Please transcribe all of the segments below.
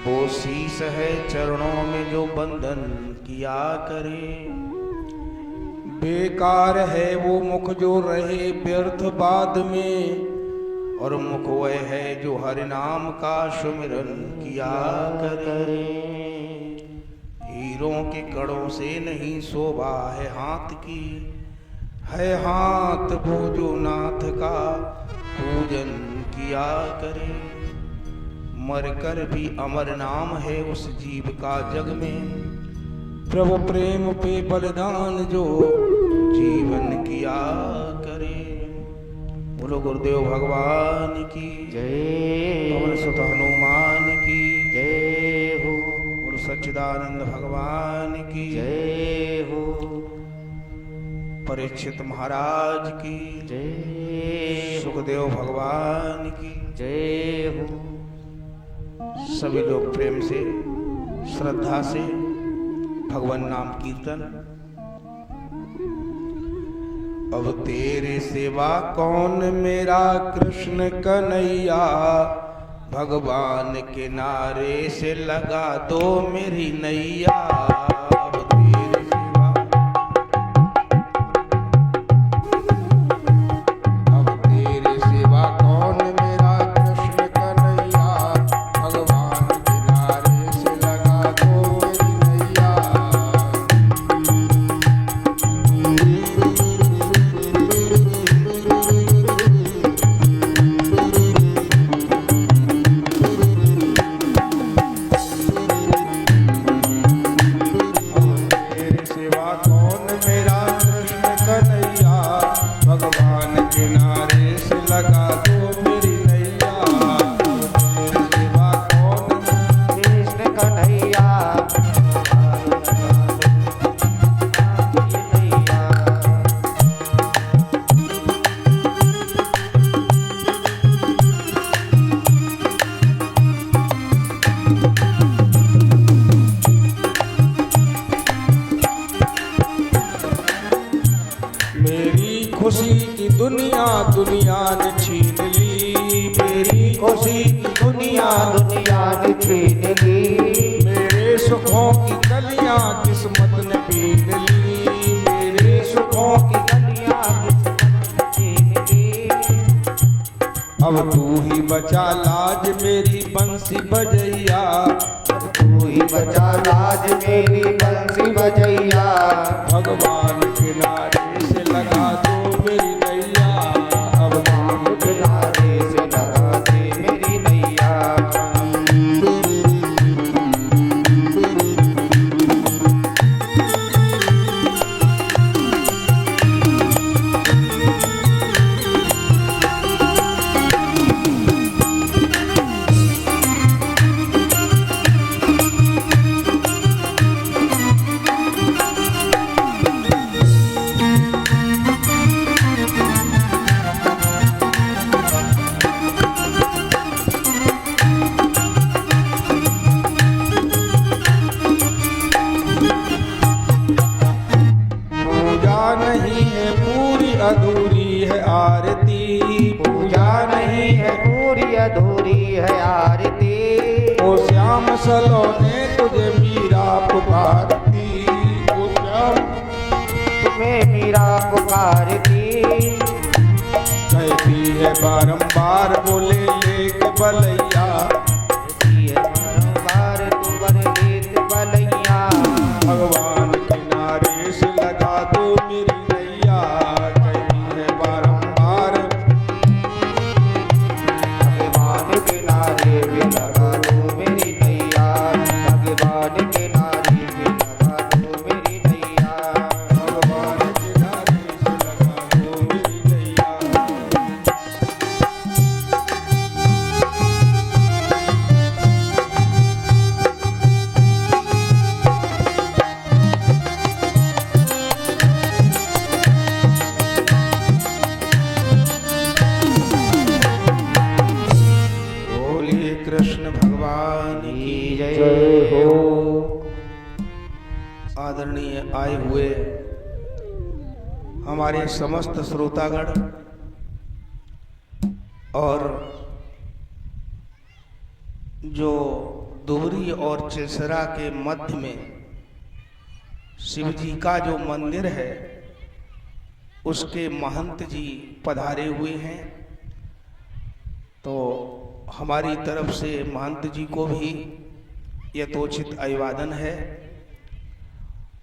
वो शीस है चरणों में जो बंधन किया करे। बेकार है वो मुख जो रहे व्यर्थ बाद में, और मुख वह है जो हरि नाम का सुमिरन किया करे। हीरों के कड़ों से नहीं शोभा है हाथ की, है हाथ वो जो नाथ का पूजन किया करे। मरकर भी अमर नाम है उस जीव का जग में, प्रभु प्रेम पे बलिदान जो जीवन किया करे। बोलो गुरुदेव भगवान की जय, पवन सुत हनुमान की जय हो, गुरु सच्चिदानंद भगवान की जय हो, परीक्षित महाराज की जय, सुखदेव भगवान की जय हो। सभी लोग प्रेम से श्रद्धा से भगवान नाम कीर्तन। अब तेरे सिवा कौन मेरा कृष्ण कन्हैया, भगवान के नारे से लगा दो मेरी नैया। अब तेरे सिवा, अब तेरे सिवा कौन मेरा कृष्ण कन्हैया, भगवान के नारे से लगा दो मेरी नैया। खुशी की दुनिया दुनिया ने छीन ली, मेरी खुशी की दुनिया दुनिया ने छीन ली, मेरे सुखों की कलियां किस्मत ने बीन ली, मेरे सुखों की कलियां किस्मत छीन ली। अब तू ही बचा लाज मेरी बंसी बजैया, अब तू ही बचा लाज मेरी बंसी बजैया। भगवान के नारे से लगा दो मेरी नैया, अब भगवान के नारे से लगा दे मेरी नैया। अधूरी है आरती, पूजा नहीं है पूरी अधूरी है आरती। ओ श्याम सलोने तुझे मीरा पुकारती, ओ श्याम तुम्हें मीरा पुकारती। कहती है बारंबार बोले लेक बलैया, कहती है बारंबार तू बर लेत बलैया। भगवान के नारे से लगा दो मेरी नैया। कहती है बारंबार भगवान के नारे पे लगा दो मेरी नैया। भगवान के नारे पे लगा दो मेरी नैया। भगवान के नारे से लगा दो मेरी नैया। बोलिए कृष्ण भगवान की जय हो। आदरणीय आए हुए हमारे समस्त श्रोतागण और जो दुबरी और चिलसरा के मध्य में शिव जी का जो मंदिर है उसके महंत जी पधारे हुए हैं। तो हमारी तरफ से महंत जी को भी यथोचित अभिवादन है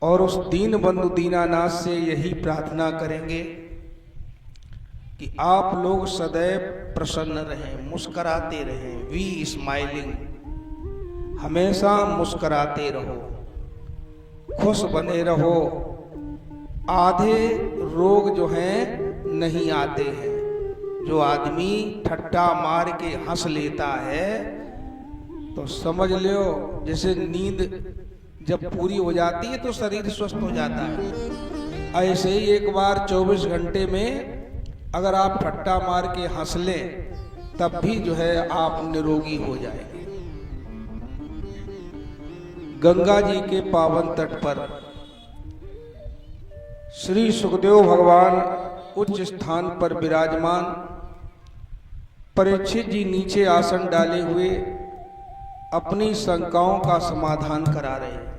और उस दीन बंधु दीनानाथ से यही प्रार्थना करेंगे कि आप लोग सदैव प्रसन्न रहें, मुस्कराते रहें, वी स्माइलिंग, हमेशा मुस्कराते रहो, खुश बने रहो। आधे रोग जो हैं नहीं आते हैं। जो आदमी ठट्टा मार के हंस लेता है तो समझ लो जैसे नींद जब पूरी हो जाती है तो शरीर स्वस्थ हो जाता है। ऐसे ही एक बार 24 घंटे में अगर आप ठट्टा मार के हंस लें तब भी जो है आप निरोगी हो जाएंगे। गंगा जी के पावन तट पर श्री सुखदेव भगवान उच्च स्थान पर विराजमान, परीक्षित जी नीचे आसन डाले हुए अपनी शंकाओं का समाधान करा रहे हैं।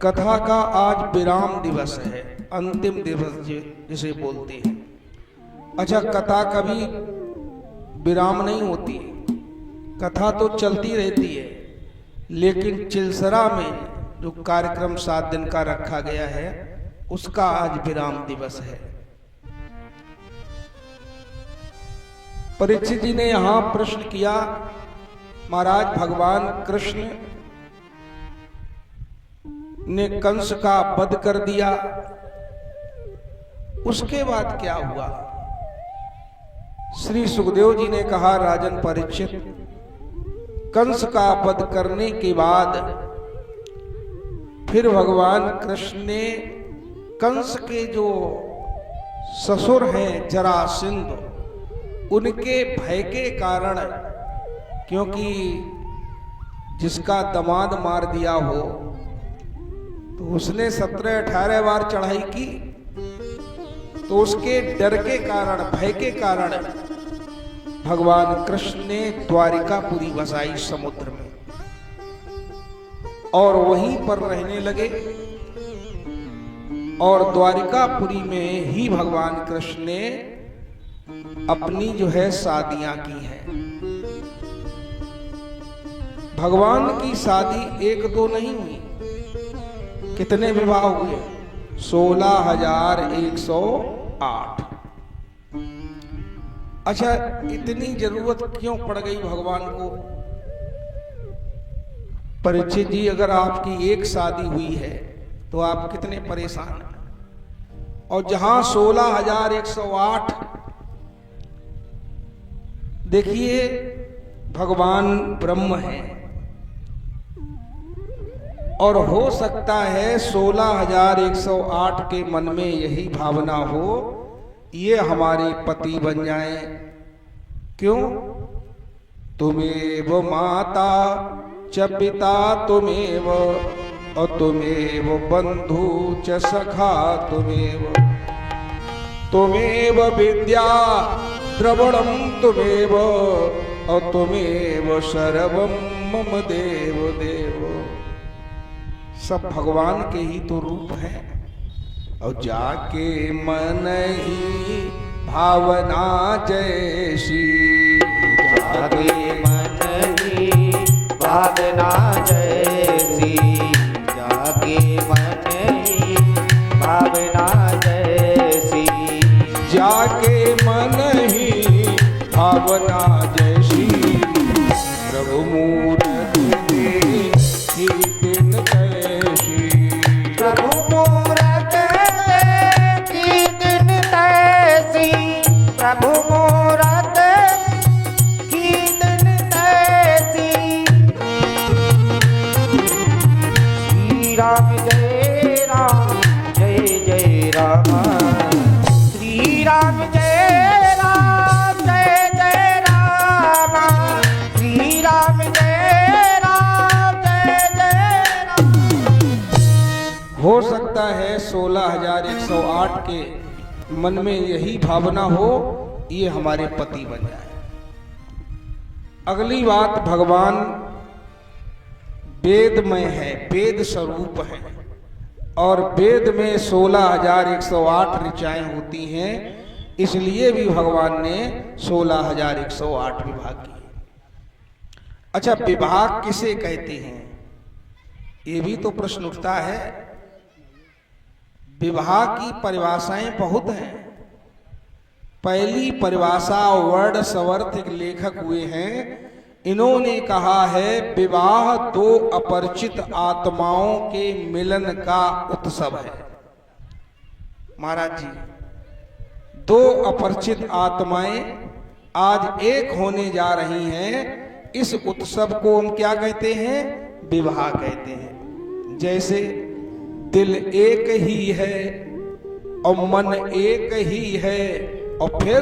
कथा का आज विराम दिवस है, अंतिम दिवस जिसे बोलते हैं। अच्छा, कथा कभी विराम नहीं होती, कथा तो चलती रहती है, लेकिन चिलसरा में जो कार्यक्रम 7 दिन का रखा गया है उसका आज विराम दिवस है। परीक्षित जी ने यहां प्रश्न किया, महाराज भगवान कृष्ण ने कंस का वध कर दिया, उसके बाद क्या हुआ? श्री सुखदेव जी ने कहा, राजन परीक्षित, कंस का वध करने के बाद फिर भगवान कृष्ण ने कंस के जो ससुर हैं जरासंध, उनके भय के कारण, क्योंकि जिसका दामाद मार दिया हो तो उसने 17-18 बार चढ़ाई की, तो उसके डर के कारण, भय के कारण भगवान कृष्ण ने द्वारिकापुरी बसाई समुद्र में और वहीं पर रहने लगे। और द्वारिकापुरी में ही भगवान कृष्ण ने अपनी जो है शादियां की हैं। भगवान की शादी 1-2 नहीं हुई, कितने विवाह हुए? 16,108। अच्छा, इतनी जरूरत क्यों पड़ गई भगवान को? परीक्षित जी, अगर आपकी एक शादी हुई है तो आप कितने परेशान हैं। और जहां 16,108, देखिए भगवान ब्रह्म हैं और हो सकता है 16,108 के मन में यही भावना हो, ये हमारे पति बन जाएं। क्यों? तुमेव माता च पिता तुमेव और तुमेव बंधु च सखा तुमेव विद्या द्रवणम तुमेव और तुमेव सर्वम मम देव देव। सब भगवान के ही तो रूप है। और जाके मन ही भावना जैसी, जाके मन ही भावना जैसी, जाके मन ही भावना जैसी, जाके मन ही भावना जैसी, प्रभु मूरत में ही दिन कैसी, प्रभु मूरत की दिन तैसी, प्रभु मूरत की दिन तैसी। श्री राम जय राम, जय जय राम, श्री राम जय राम, जय जय राम, श्री राम जय राम, जय जय राम। हो सकता है 16,108 के मन में यही भावना हो, ये हमारे पति बन जाए। अगली बात, भगवान वेदमय है, वेद स्वरूप है, और वेद में 16,108 ऋचाएं होती हैं, इसलिए भी भगवान ने 16,108 विभाग किए। अच्छा, विभाग किसे कहते हैं, ये भी तो प्रश्न उठता है। विभाग की परिभाषाएं बहुत हैं। पहली परिभाषा वर्ण सवर्त एक लेखक हुए हैं, इन्होंने कहा है विवाह दो अपरिचित आत्माओं के मिलन का उत्सव है। महाराज जी, दो अपरिचित आत्माएं आज एक होने जा रही हैं, इस उत्सव को हम क्या कहते हैं, विवाह कहते हैं। जैसे दिल एक ही है और मन एक ही है, और फिर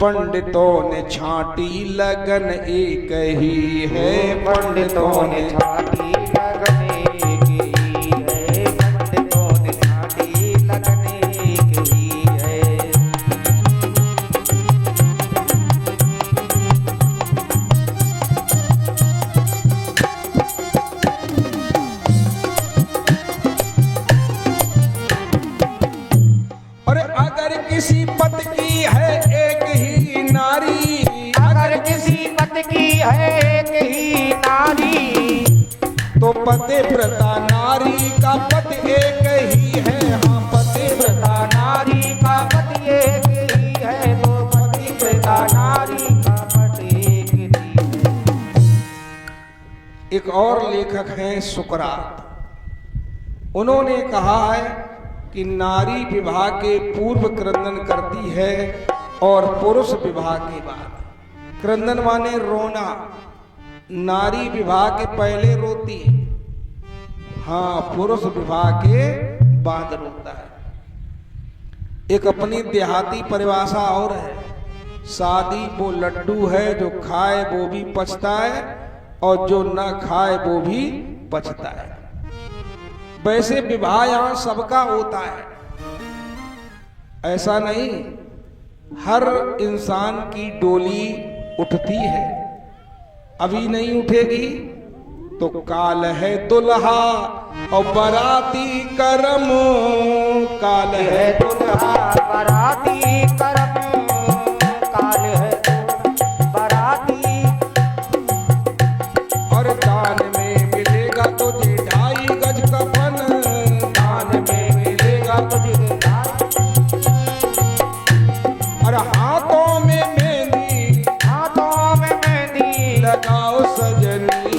पंडितों ने छांटी लगन एक ही है, पंडितों ने छाती लगन एक ही है, पंडितों ने छाती लगन एक ही है। और अगर किसी पद की है एक ही नारी, अगर किसी पद की है एक ही नारी, तो पतिव्रता नारी का पति एक ही है। हाँ, पतिव्रता नारी का पति एक ही है, वो पतिव्रता नारी का पति एक ही है। एक और लेखक हैं सुकरात, उन्होंने कहा है कि नारी विवाह के पूर्व क्रंदन करती है और पुरुष विवाह के बाद। क्रंदन माने रोना, नारी विवाह के पहले रोती है, हाँ, पुरुष विवाह के बाद रोता है। एक अपनी देहाती परिभाषा और है, शादी वो लड्डू है जो खाए वो भी पचता है और जो न खाए वो भी पचता है। वैसे विवाह यहां सबका होता है, ऐसा नहीं, हर इंसान की डोली उठती है, अभी नहीं उठेगी तो काल है दुल्हा और बाराती करम, काल है दुल्हा बाराती करम, काल है बाराती। और दान में मिलेगा तुझे 2.5 गज कफन, दान में मिलेगा तुझे, और हाथों में मेहंदी, हाथों में मेहंदी लगाओ सजनी,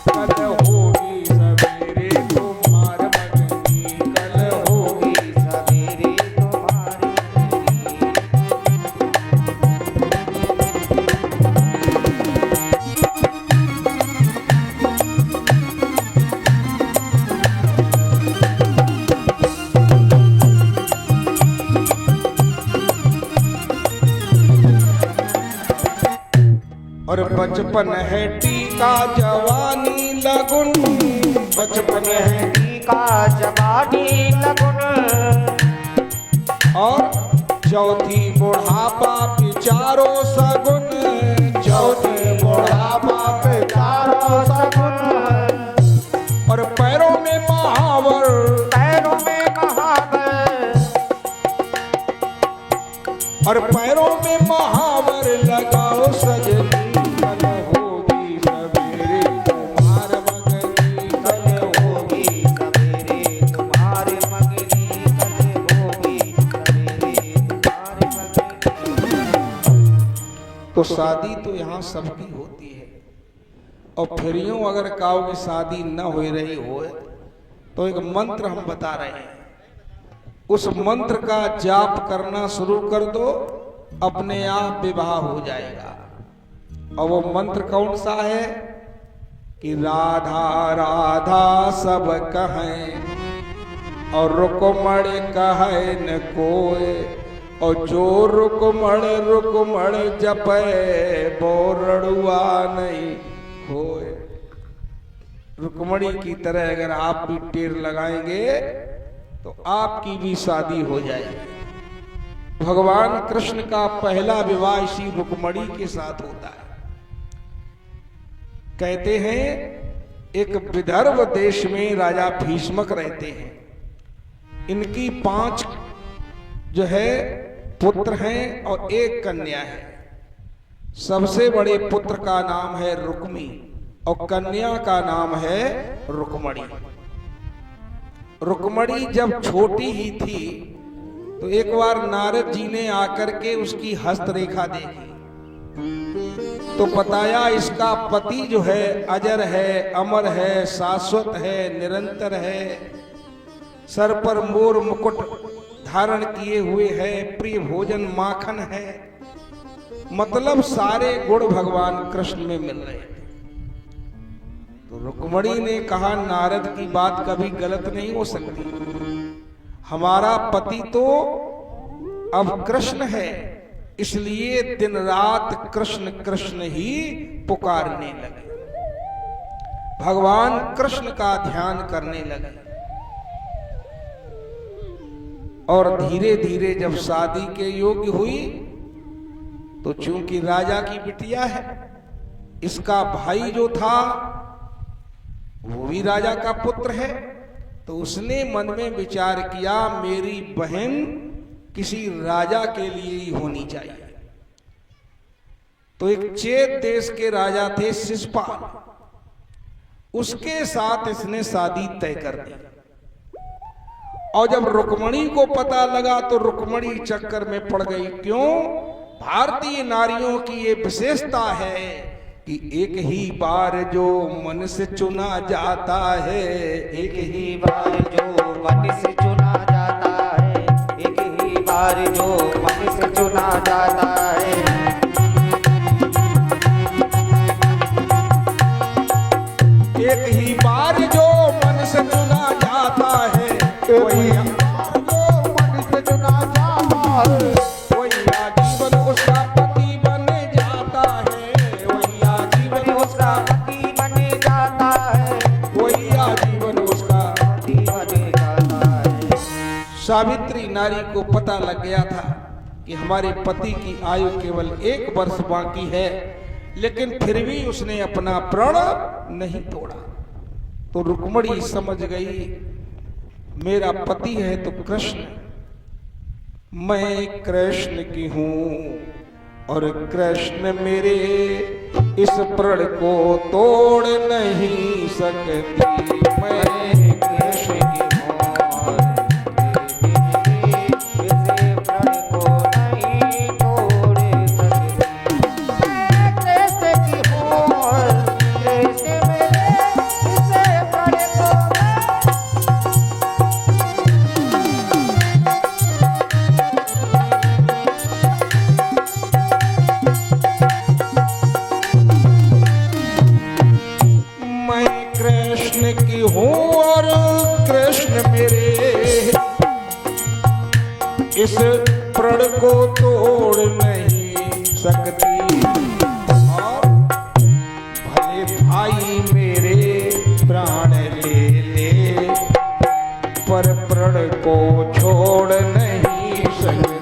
कल होगी सवेरे तुम्हार मगनी, कल होगी सवेरे तुम्हारी और बचपन है टीका जवानी लगुन, बचपन है टीका जवानी लगुन, और चौथी बुढ़ापा पिचारो सगुन, चौथी बुढ़ापा चारों सगुन, और पैरों में महावर, पैरों में महावर, और पैरों में महावर लगाओ सजनी, कल होगी सवेरे तुम्हार मगनी, कल होगी सवेरे तुम्हारे मगनी, कल होगी सवेरे तुम्हारे मगनी। तो शादी तो यहाँ सबकी होती है, और फिर यूं अगर कहो कि शादी न हो रही हो, तो एक मंत्र हम बता रहे हैं, उस मंत्र का जाप करना शुरू कर दो, अपने आप विवाह हो जाएगा। और वो मंत्र कौन सा है कि राधा राधा सब कहें और रुकमण कहे न कोय, और जो रुकमण जपे वो रड़ुआ नहीं होए। रुकमणी की तरह अगर आप भी टेर लगाएंगे तो आपकी भी शादी हो जाएगी। भगवान कृष्ण का पहला विवाह इसी रुकमणी के साथ होता है। कहते हैं एक विदर्भ देश में राजा भीष्मक रहते हैं। इनकी 5 जो है पुत्र हैं और 1 कन्या है। सबसे बड़े पुत्र का नाम है रुक्मी और कन्या का नाम है रुक्मणी। रुक्मणी जब छोटी ही थी तो एक बार नारद जी ने आकर के उसकी हस्तरेखा देखी तो बताया इसका पति जो है अजर है, अमर है, शाश्वत है, निरंतर है, सर पर मोर मुकुट धारण किए हुए है, प्रिय भोजन माखन है। मतलब सारे गुण भगवान कृष्ण में मिल रहे थे। तो रुक्मणी ने कहा नारद की बात कभी गलत नहीं हो सकती, हमारा पति तो अब कृष्ण है, इसलिए दिन रात कृष्ण कृष्ण ही पुकारने लगे, भगवान कृष्ण का ध्यान करने लगे। और धीरे धीरे जब शादी के योग्य हुई तो चूंकि राजा की बिटिया है, इसका भाई जो था वो भी राजा का पुत्र है, तो उसने मन में विचार किया मेरी बहन किसी राजा के लिए ही होनी चाहिए। तो एक चेत देश के राजा थे शिशुपाल, उसके साथ इसने शादी तय कर दी। और जब रुक्मणी को पता लगा तो रुक्मणी चक्कर में पड़ गई। क्यों? भारतीय नारियों की ये विशेषता है कि एक ही बार जो मन से चुना जाता है, एक ही बार जो मन से चुना जाता है, एक ही बार जो मन से चुना जाता है। एक ही बार जो मन से चुना जाता है, वही जो मन से चुना जाता है, वही आजीवन उसका पति बन जाता है, वही आजीवन उसका पति बन जाता है, वही आजीवन उसका पति बन जाता है। सावित्री नारी को पता लग गया था कि हमारे पति की आयु केवल 1 वर्ष बाकी है, लेकिन फिर भी उसने अपना प्रण नहीं तोड़ा। तो रुक्मणी समझ गई मेरा पति है तो कृष्ण, मैं कृष्ण की हूं और कृष्ण मेरे इस प्रण को तोड़ नहीं सकती। मैं कृष्ण की हूं और कृष्ण मेरे इस प्रण को तोड़ नहीं सकती। और भले भाई मेरे प्राण ले ले पर प्रण को छोड़ नहीं सकती।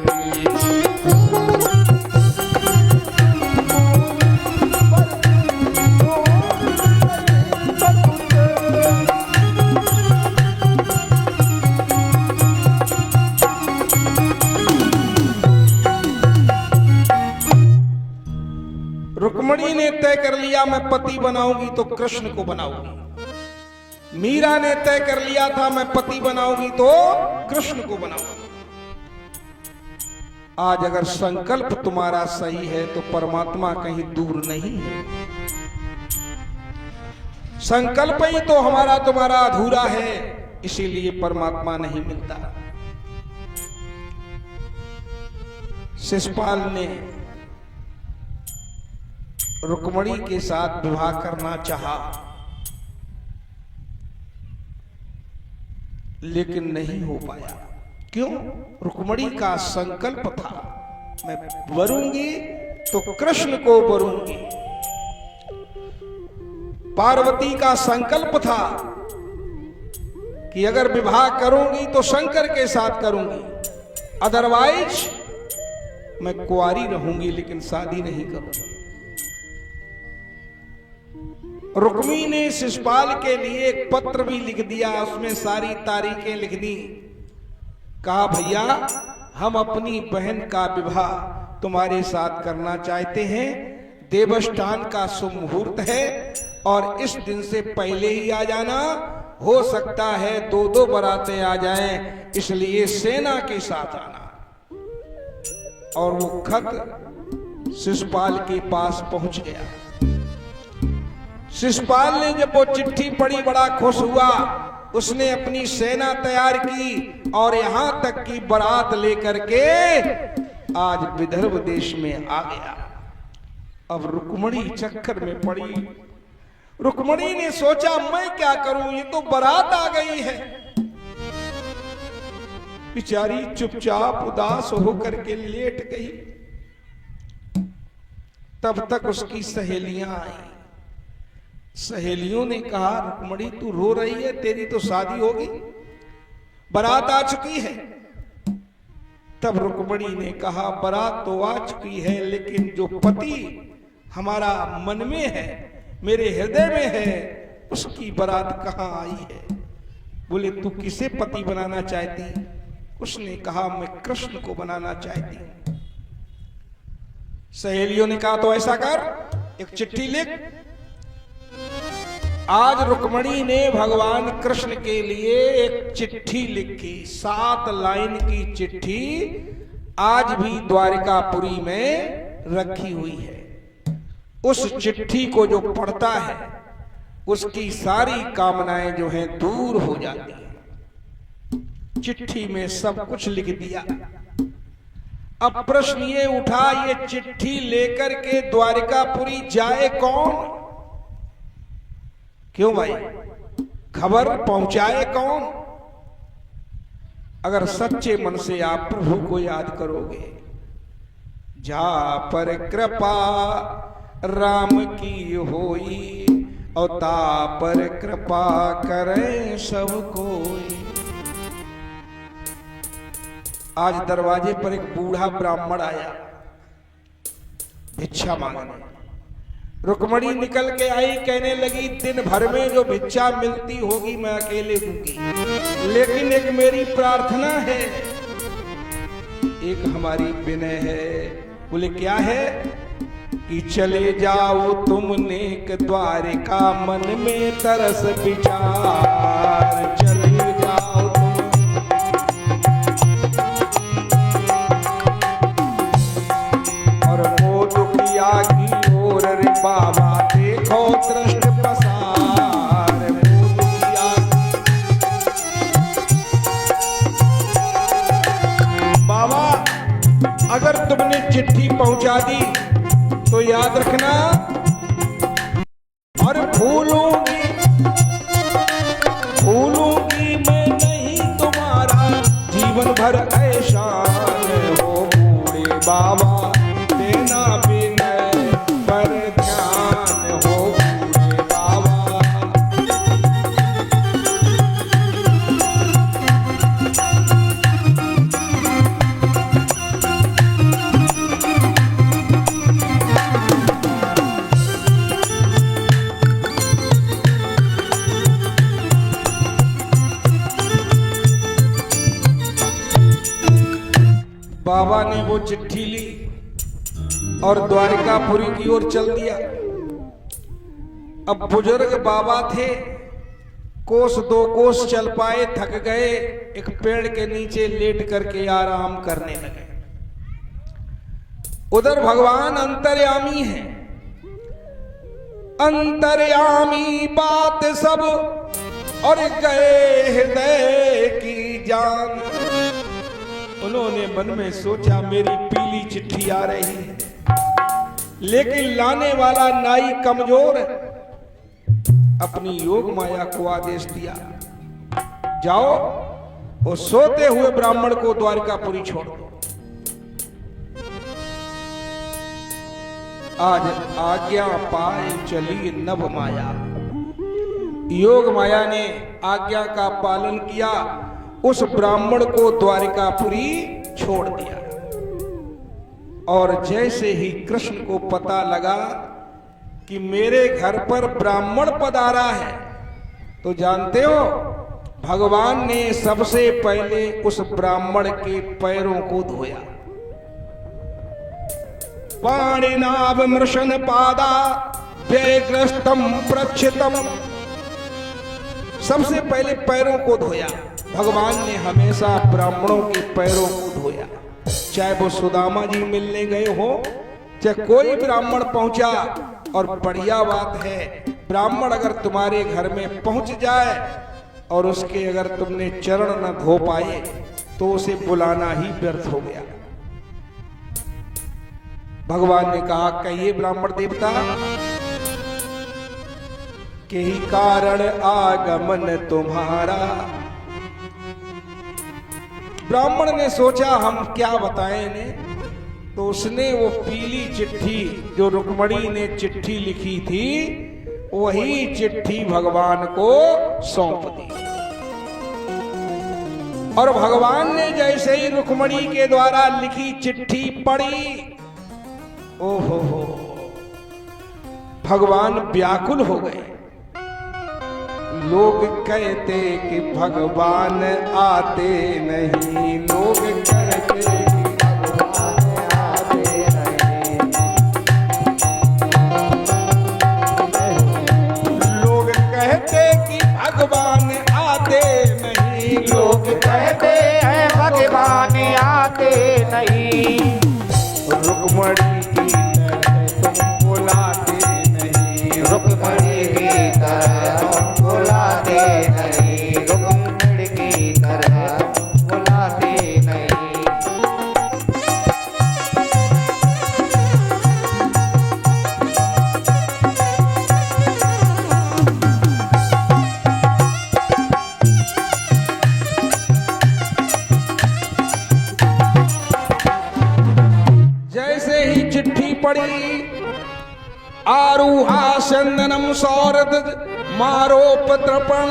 रुक्मणी ने तय कर लिया मैं पति बनाऊंगी तो कृष्ण को बनाऊंगी। मीरा ने तय कर लिया था मैं पति बनाऊंगी तो कृष्ण को बनाऊंगी। आज अगर संकल्प तुम्हारा सही है तो परमात्मा कहीं दूर नहीं है। संकल्प ही तो हमारा तुम्हारा अधूरा है, इसीलिए परमात्मा नहीं मिलता। शिशुपाल ने रुक्मणी के साथ विवाह करना चाहा, लेकिन नहीं हो पाया। क्यों? रुक्मणी का संकल्प था मैं वरूंगी तो कृष्ण को वरूंगी। पार्वती का संकल्प था कि अगर विवाह करूंगी तो शंकर के साथ करूंगी, अदरवाइज मैं कुंवारी रहूंगी लेकिन शादी नहीं करूंगी। रुक्मी ने शिशुपाल के लिए एक पत्र भी लिख दिया, उसमें सारी तारीखें लिख दी। कहा भैया हम अपनी बहन का विवाह तुम्हारे साथ करना चाहते हैं, देवस्थान का शुभ मुहूर्त है और इस दिन से पहले ही आ जाना, हो सकता है 2-2 बारातें आ जाएं, इसलिए सेना के साथ आना। और वो खत शिशुपाल के पास पहुंच गया। शिशुपाल ने जब वो चिट्ठी पढ़ी बड़ा खुश हुआ, उसने अपनी सेना तैयार की और यहां तक की बारात लेकर के आज विदर्भ देश में आ गया। अब रुक्मणी चक्कर में पड़ी। रुक्मणी ने सोचा मैं क्या करूं, ये तो बारात आ गई है। बेचारी चुपचाप उदास होकर के लेट गई। तब तक उसकी सहेलियां आई। सहेलियों ने कहा रुक्मणी तू रो रही है, तेरी तो शादी होगी, बारात आ चुकी है। तब रुक्मणी ने कहा बारात तो आ चुकी है, लेकिन जो पति हमारा मन में है, मेरे हृदय में है, उसकी बारात कहां आई है। बोले तू किसे पति बनाना चाहती? उसने कहा मैं कृष्ण को बनाना चाहती हूं। सहेलियों ने कहा तो ऐसा कर, एक चिट्ठी लिख। आज रुक्मणी ने भगवान कृष्ण के लिए एक चिट्ठी लिखी, 7 लाइन की चिट्ठी आज भी द्वारिकापुरी में रखी हुई है। उस चिट्ठी को जो पढ़ता है उसकी सारी कामनाएं जो हैं दूर हो जाती हैं। चिट्ठी में सब कुछ लिख दिया। अब प्रश्न ये उठा, ये चिट्ठी लेकर के द्वारिकापुरी जाए कौन? क्यों भाई, खबर पहुंचाए कौन? अगर सच्चे मन से आप प्रभु को याद करोगे, जा पर कृपा राम की होई और ता पर कृपा करें सब कोई। आज दरवाजे पर एक बूढ़ा ब्राह्मण आया भिक्षा मांगने। रुक्मणी निकल के आई, कहने लगी दिन भर में जो भिक्षा मिलती होगी मैं अकेले दूंगी, लेकिन एक मेरी प्रार्थना है, एक हमारी विनय है। बोले क्या है? कि चले जाओ तुम नेक द्वारिका, मन में तरस विचार, चले जाओ तुम। और वो दुखिया की ओर रे बाबा देखो दृष्ट प्रसार, वो दुखिया। बाबा अगर तुमने चिट्ठी पहुंचा दी तो याद रखना, और भूलूंगी मैं नहीं तुम्हारा जीवन भर एहसान हो। बूढ़े बाबा देना विनय पर ध्यान हो, बूढ़े बाबा। बाबा ने वो चिट्ठी ली और द्वारिकापुरी की ओर चल दिया। अब बुजुर्ग बाबा थे, कोस 2 कोस चल पाए, थक गए, एक पेड़ के नीचे लेट करके आराम करने लगे। उधर भगवान अंतर्यामी है, अंतर्यामी बात सब और गए हृदय की जान। उन्होंने मन में सोचा मेरी पीली चिट्ठी आ रही है, लेकिन लाने वाला नाई कमजोर है। अपनी योग माया को आदेश दिया, जाओ और सोते हुए ब्राह्मण को द्वारिकापुरी छोड़ दो। आज आज्ञा पाए चली नभ माया। योग माया ने आज्ञा का पालन किया, उस ब्राह्मण को द्वारिकापुरी छोड़ दिया। और जैसे ही कृष्ण को पता लगा कि मेरे घर पर ब्राह्मण पधारा है, तो जानते हो भगवान ने सबसे पहले उस ब्राह्मण के पैरों को धोया। पाणिनाभ मृशन पादा व्यग्रस्तम प्रक्षितम, सबसे पहले पैरों को धोया। भगवान ने हमेशा ब्राह्मणों के पैरों को धोया, चाहे वो सुदामा जी मिलने गए हो, चाहे कोई ब्राह्मण पहुंचा। और बढ़िया बात है, ब्राह्मण अगर तुम्हारे घर में पहुंच जाए और उसके अगर तुमने चरण न धो पाए तो उसे बुलाना ही व्यर्थ हो गया। भगवान ने कहा, कहिए ब्राह्मण देवता, के ही कारण आगमन तुम्हारा। ब्राह्मण ने सोचा हम क्या बताएं इन्हें, तो उसने वो पीली चिट्ठी जो रुक्मणी ने चिट्ठी लिखी थी, वही चिट्ठी भगवान को सौंप दी। और भगवान ने जैसे ही रुक्मणी के द्वारा लिखी चिट्ठी पढ़ी, ओहो हो, भगवान व्याकुल हो गए। लोग कहते कि भगवान आते नहीं, लोग कहते कि भगवान आते नहीं, लोग कहते कि भगवान आते नहीं, लोग कहते हैं भगवान आते नहीं। रुक्मणी की तरह तुम बुलाते नहीं, रुक्मणी की तरह बुलाते नहीं, रुक्मणी की तरह बुलाते नहीं। जैसे ही चिट्ठी पढ़ी, आरूहा चंदनम सौरद मारोपद्रपण,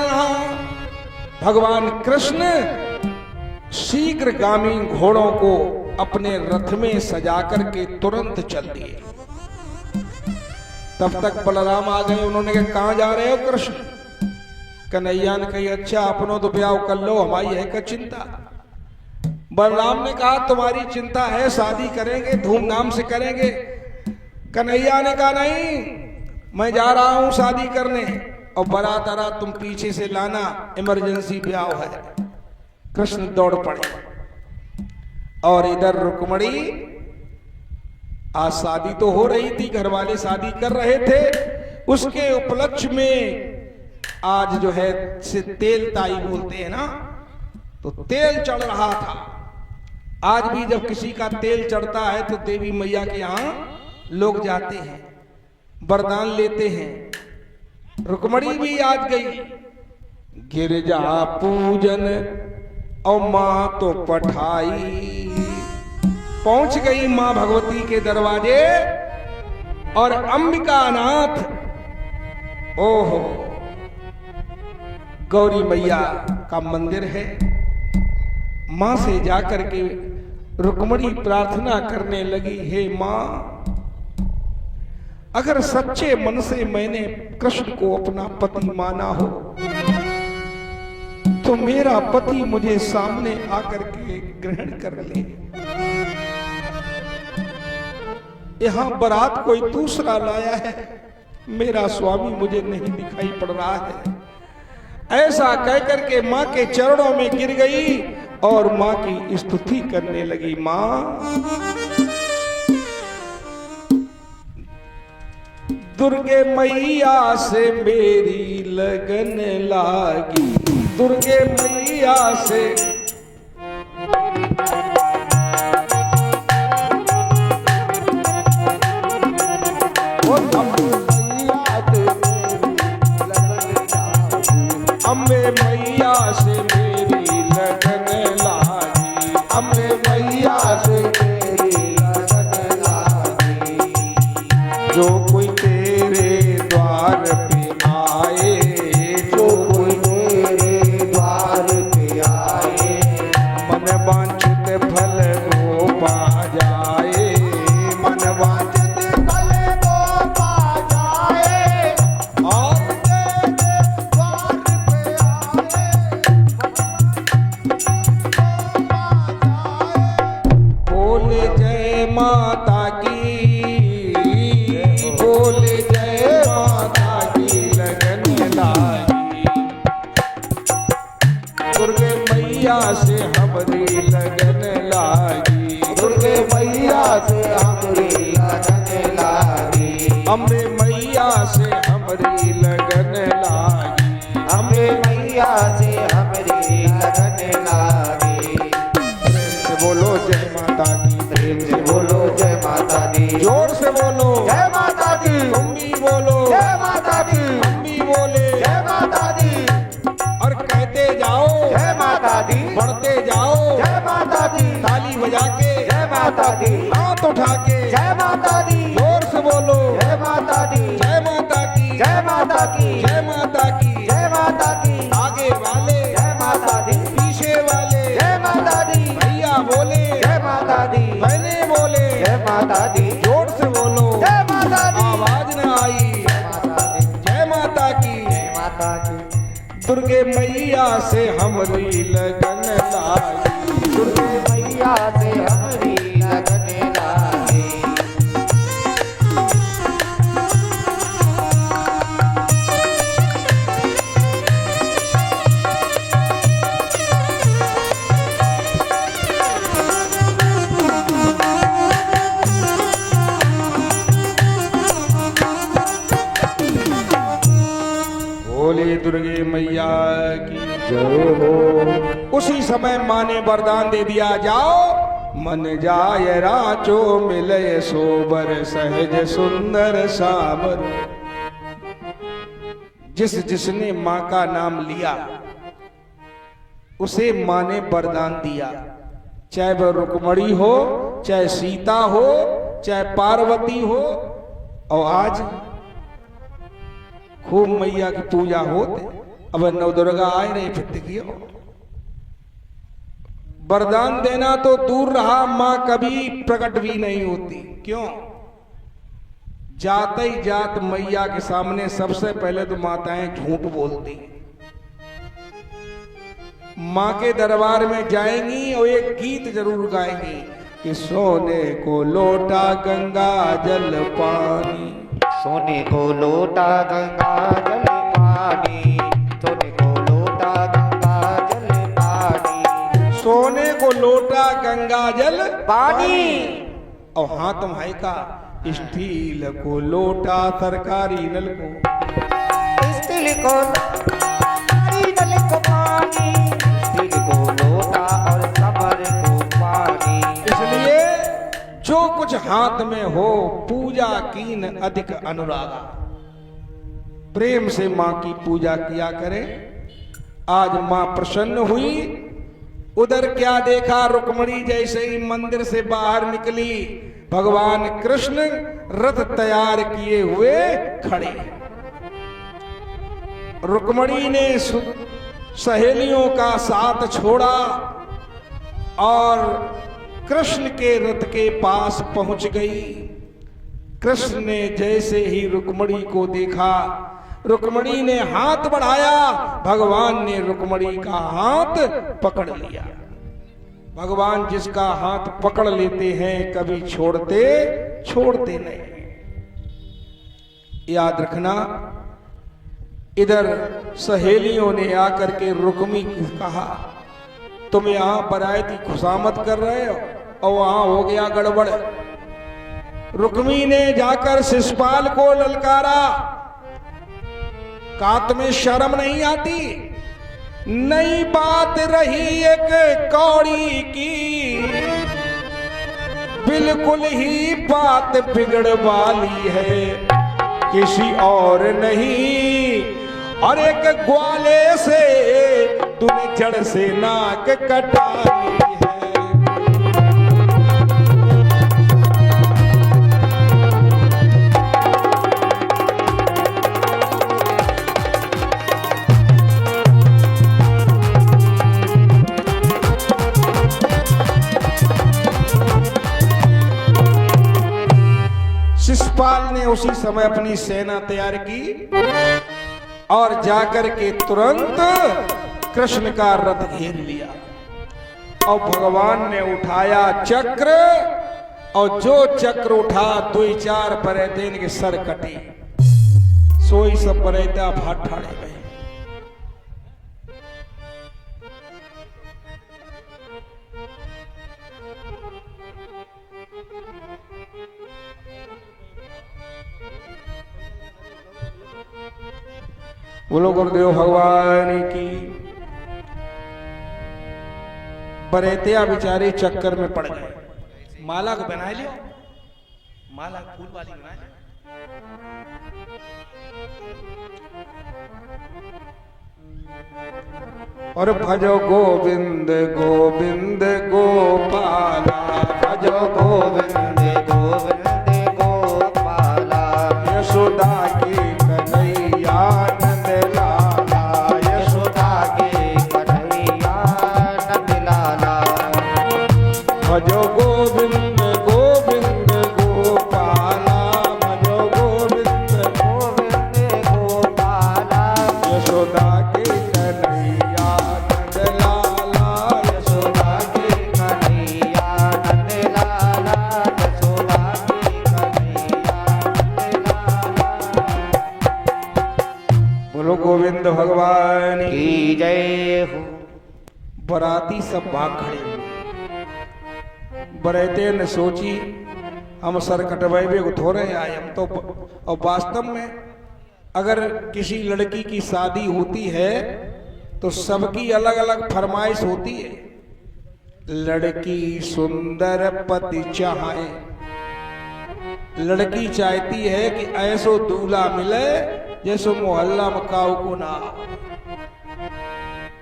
भगवान कृष्ण शीघ्रगामी घोड़ों को अपने रथ में सजा करके तुरंत चल दिए। तब तक बलराम आ गए। उन्होंने कहा, कहां जा रहे हो कृष्ण? कन्हैया ने कही, अच्छा अपनों तो ब्याह कर लो, हमारी है क्या चिंता। बलराम ने कहा, तुम्हारी चिंता है, शादी करेंगे, धूमधाम से करेंगे। कन्हैया ने कहा, नहीं, मैं जा रहा हूं शादी करने, और बारात आरात तुम पीछे से लाना, इमरजेंसी ब्याह है। कृष्ण दौड़ पड़े। और इधर रुक्मणी, आज शादी तो हो रही थी, घर वाले शादी कर रहे थे, उसके उपलक्ष्य में आज जो है से तेल ताई बोलते हैं ना, तो तेल चढ़ रहा था। आज भी जब किसी का तेल चढ़ता है तो देवी मैया के यहाँ लोग जाते हैं, वरदान लेते हैं। रुक्मणी भी आज गई गिरजा पूजन, और मां तो पठाई। पहुंच गई मां भगवती के दरवाजे, और अंबिका नाथ, ओहो, गौरी मैया का मंदिर है। मां से जाकर के रुक्मणी प्रार्थना करने लगी, हे मां, अगर सच्चे मन से मैंने कृष्ण को अपना पति माना हो, तो मेरा पति मुझे सामने आकर के ग्रहण कर ले। यहां बारात कोई दूसरा लाया है, मेरा स्वामी मुझे नहीं दिखाई पड़ रहा है। ऐसा कहकर के मां के चरणों में गिर गई और मां की स्तुति करने लगी। मां, दुर्गे मैया से मेरी लगन लागी, दुर्गे मैया से अम्बे मैया से मेरी लगन लागी, अम्बे मैया से मेरी लगन लागी। जो कोई तेरे द्वार पे आए, जो कोई तेरे द्वार पे आए, अम्बे मैया से हमरी लगन लागी, अम्बे मैया से हमरी लगन लागी। प्रेम से बोलो जय माता दी, प्रेम से बोलो जय माता दी, जोर से बोलो जय माता दी, अम्बी बोलो जय माता दी, अम्बी बोले जय माता दी, और कहते जाओ जय माता दी, बढ़ते जाओ जय माता दी, ताली बजा के जय माता दी, हाथ उठा के जय माता दी, जोर से बोलो जय माता दी, जय माता की, जय माता की, जय माता की। जय माता की, आगे वाले जय माता दी, पीछे वाले जय माता दी, भैया बोले जय माता दी, बहने बोले जय माता दी, जोर से बोलो जय माता दी, आवाज न आई जय माता की। जय माता की। दुर्गे मैया से हमरी लगन लागी, दुर्गे मैया से हमरी लगन लागी। बोले दुर्गे मैया की। जय हो। उसी समय माँ ने वरदान दे दिया, जाओ मन जाय राचो मिले सोबर सहज सुंदर साबर। जिसने माँ का नाम लिया उसे माँ ने वरदान दिया, चाहे वह रुक्मणी हो, चाहे सीता हो, चाहे पार्वती हो। और आज खूब मैया की पूजा होते, अब नवदुर्गा आए नहीं फिर देखियो। वरदान देना तो दूर रहा, मां कभी प्रकट भी नहीं होती। क्यों? जाते ही जात मैया के सामने सबसे पहले तो माताएं झूठ बोलती। मां के दरबार में जाएंगी और एक गीत जरूर गाएंगी कि सोने को लोटा गंगा जल पानी, सोने को लोटा गंगा जल पानी, सोने को लोटा गंगा जल पानी, सोने को लोटा गंगा जल पानी। और हाथ में का स्टील को लोटा सरकारी नल को, स्टील को सरकारी नल को पानी, स्टील को लोटा और समर को पानी। इसलिए जो कुछ हाथ में हो पूजा कीन अधिक अनुरागा, प्रेम से मां की पूजा किया करें। आज मां प्रसन्न हुई। उधर क्या देखा, रुक्मणी जैसे ही मंदिर से बाहर निकली, भगवान कृष्ण रथ तैयार किए हुए खड़े। रुक्मणी ने सहेलियों का साथ छोड़ा और कृष्ण के रथ के पास पहुंच गई। कृष्ण ने जैसे ही रुक्मणी को देखा, रुक्मणी ने हाथ बढ़ाया, भगवान ने रुक्मणी का हाथ पकड़ लिया। भगवान जिसका हाथ पकड़ लेते हैं कभी छोड़ते नहीं। याद रखना, इधर सहेलियों ने आकर के रुक्मी कहा, तुम यहां पर आए थी खुशामद कर रहे हो और वहां हो गया गड़बड़। रुक्मी ने जाकर शिशुपाल को ललकारा, कहा तुम्हें शर्म नहीं आती? नई बात रही एक कौड़ी की, बिल्कुल ही बात बिगड़ वाली है, किसी और नहीं। और एक ग्वाले से तूने जड़ से नाक कटा ली है। शिशुपाल ने उसी समय अपनी सेना तैयार की और जाकर के तुरंत कृष्ण का रथ घेर लिया और भगवान ने उठाया चक्र, और जो चक्र उठा 2-4 परेतन के सर कटे, सोई सब परेता भाट ठाड़े गए। बोलो गुरुदेव भगवान की। बरेतिया बेचारे चक्कर में पड़ गए। माला को बना लियो, माला फूल वाली बना लियो। और भजो गोविंद गोविंद गोपाला, भजो गोविंद गोविंद गोपाला, यशोदा की कन्हैया नंद लाला, यशोदा के कन्हैया नंद लाला। भजो गोविंद गोविंद गोपाला, भजो गोविंद गोविंद गोपाला, यशोदा की कन्हैया नंद लाला, यशोदा के कन्हैया नंद लाला, यशोदा के कन्हैया नंद लाला। बोलो गोविंद भगवान की। की जय हो। बराती सब भाग खड़े हुए। बरेते ने सोची हम सर कटवाए को थोड़े आए हम तो। और वास्तव में अगर किसी लड़की की शादी होती है तो सबकी अलग अलग फरमाइश होती है। लड़की सुंदर पति चाहे, लड़की चाहती है कि ऐसो दूल्हा मिले जैसो मोहल्ला में काऊ को ना।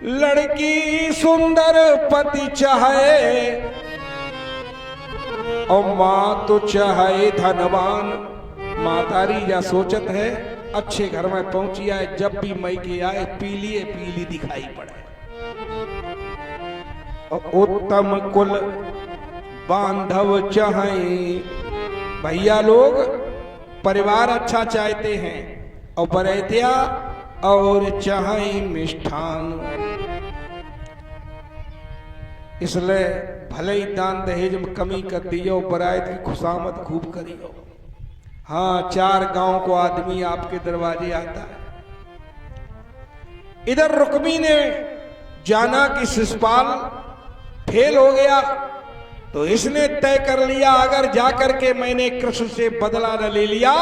लड़की सुंदर पति चाहे और माँ तो चाहे धनवान। मातारी या सोचत है अच्छे घर में पहुंची आए, जब भी मई के आए पीली पीली दिखाई पड़े। और उत्तम कुल बांधव चाहे, भैया लोग परिवार अच्छा चाहते हैं और बरेतिया और चाहे मिष्ठान। इसलिए भले ही दान दहेज में कमी कर दियो, बरात की खुशामद खूब करियो। हाँ, 4 गांव को आदमी आपके दरवाजे आता है। इधर रुक्मी ने जाना कि शिषपाल फेल हो गया, तो इसने तय कर लिया अगर जाकर के मैंने कृष्ण से बदला न ले लिया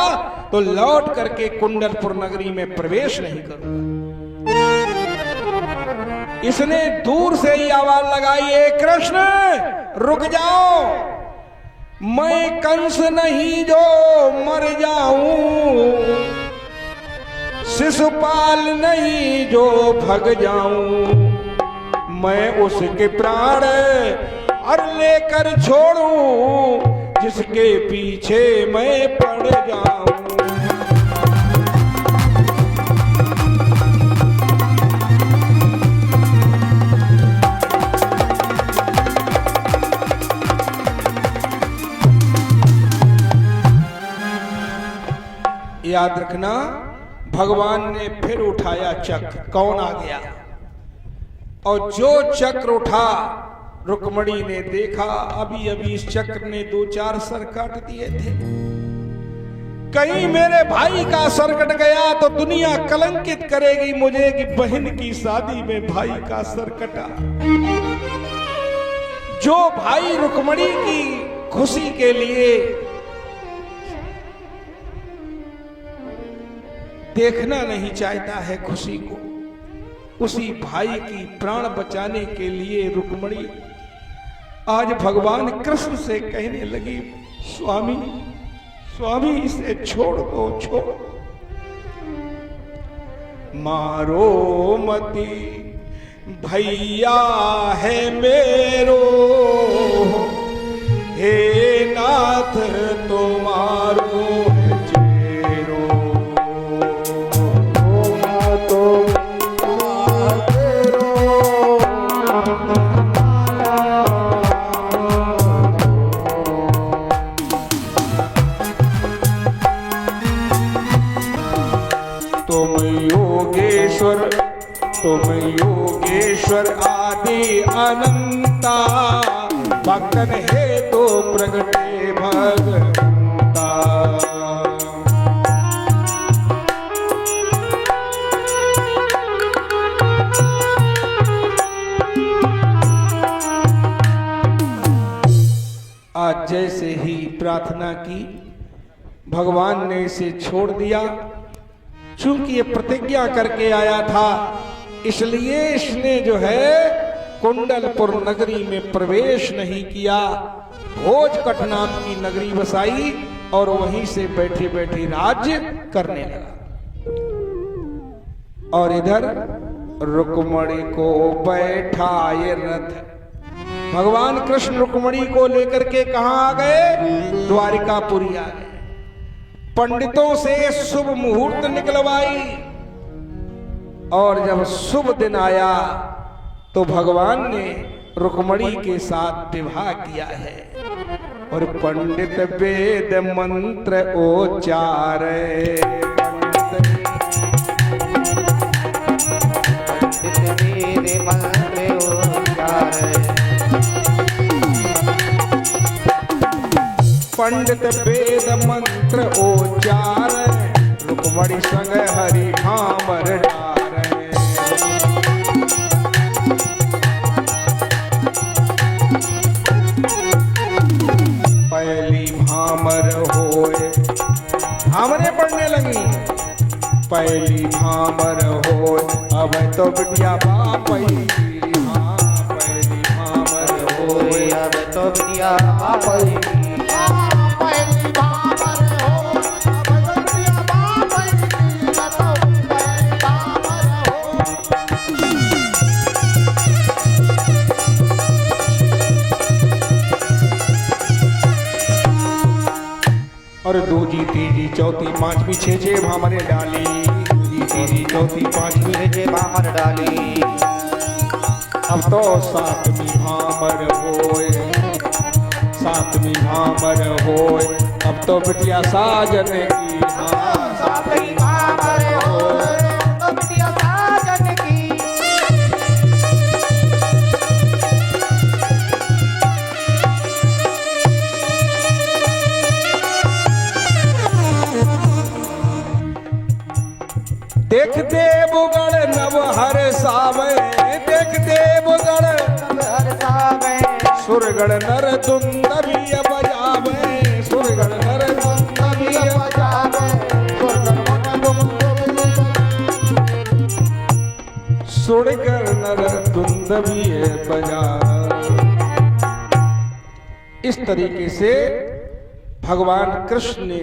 तो लौट करके कुंडलपुर नगरी में प्रवेश नहीं करूं। इसने दूर से ही आवाज लगाई, ए कृष्ण रुक जाओ, मैं कंस नहीं जो मर जाऊं, शिशुपाल नहीं जो भग जाऊं, मैं उसके प्राण और लेकर छोड़ूं जिसके पीछे मैं पड़ जाऊं। याद रखना, भगवान ने फिर उठाया चक्र। कौन आ गया? और जो चक्र उठा रुक्मणी ने देखा, अभी अभी इस चक्र ने 2-4 सर काट दिए थे। कहीं मेरे भाई का सर कट गया तो दुनिया कलंकित करेगी मुझे कि बहन की शादी में भाई का सर कटा। जो भाई रुक्मणी की खुशी के लिए देखना नहीं चाहता है खुशी को, उसी भाई की प्राण बचाने के लिए रुक्मणी आज भगवान कृष्ण से कहने लगी, स्वामी स्वामी इसे छोड़ दो, छोड़ दो, मारो मती भैया है मेरो, हे नाथ तुम्हारो तुम योगेश्वर आदि अनंता, भक्तन है तो प्रगटे भगवंता। आज जैसे ही प्रार्थना की भगवान ने इसे छोड़ दिया चूंकि ये प्रतिज्ञा करके आया था, इसलिए इसने जो है कुंडलपुर नगरी में प्रवेश नहीं किया, भोजकट नाम की नगरी बसाई और वहीं से बैठे बैठे राज्य करने लगा। और इधर रुक्मणी को बैठाए रथ, भगवान कृष्ण रुक्मणी को लेकर के कहां आ गए? द्वारिकापुरी आ गए। पंडितों से शुभ मुहूर्त निकलवाई और जब शुभ दिन आया तो भगवान ने रुक्मणी के साथ विवाह किया है। और पंडित वेद मंत्र उच्चारे, पंडित वेद मंत्र उच्चार, रुक्मणी संग हरि भामर डारे। पहली भामर होए, भामरे पढ़ने लगी। पहली भामर होए, अब तो बिटिया बापई, हाँ पहली भामर होए, अब तो बिटिया बापई। और दूजी तीजी चौथी पांचवी छे छे भामरे डाली, दूजी तीजी चौथी पांचवी छे छे भामर डाली। अब तो सातवीं भामर होए, सातवीं भामर होए, अब तो बिटिया साजन की, हाँ सातवीं भामर होए, तो बिटिया साजन की। देखते बुगड़ नव हर सावे, देखते बुगड़ नव हर सावे, सुरगण नर दुंदभिय बजावे, सुरगण नर दुंदभिय बजावे, सुरगण नर दुंदभिय बजावे। इस तरीके से भगवान कृष्ण ने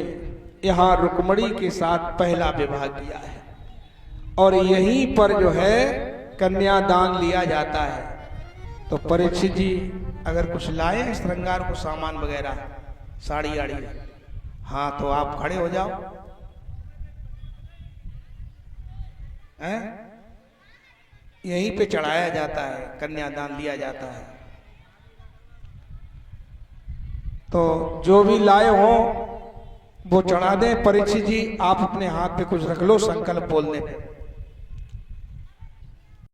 यहाँ रुक्मणी के साथ पहला विवाह किया है। और यहीं पर जो है कन्यादान लिया जाता है। तो परीक्षित जी अगर कुछ लाए श्रृंगार को सामान वगैरह, साड़ी आड़ी, हाँ तो आप खड़े हो जाओ। हैं? यहीं पे चढ़ाया जाता है, कन्यादान लिया जाता है। तो जो भी लाए हो वो चढ़ा दें। परीक्षित जी आप अपने हाथ पे कुछ रख लो, संकल्प बोलने पे।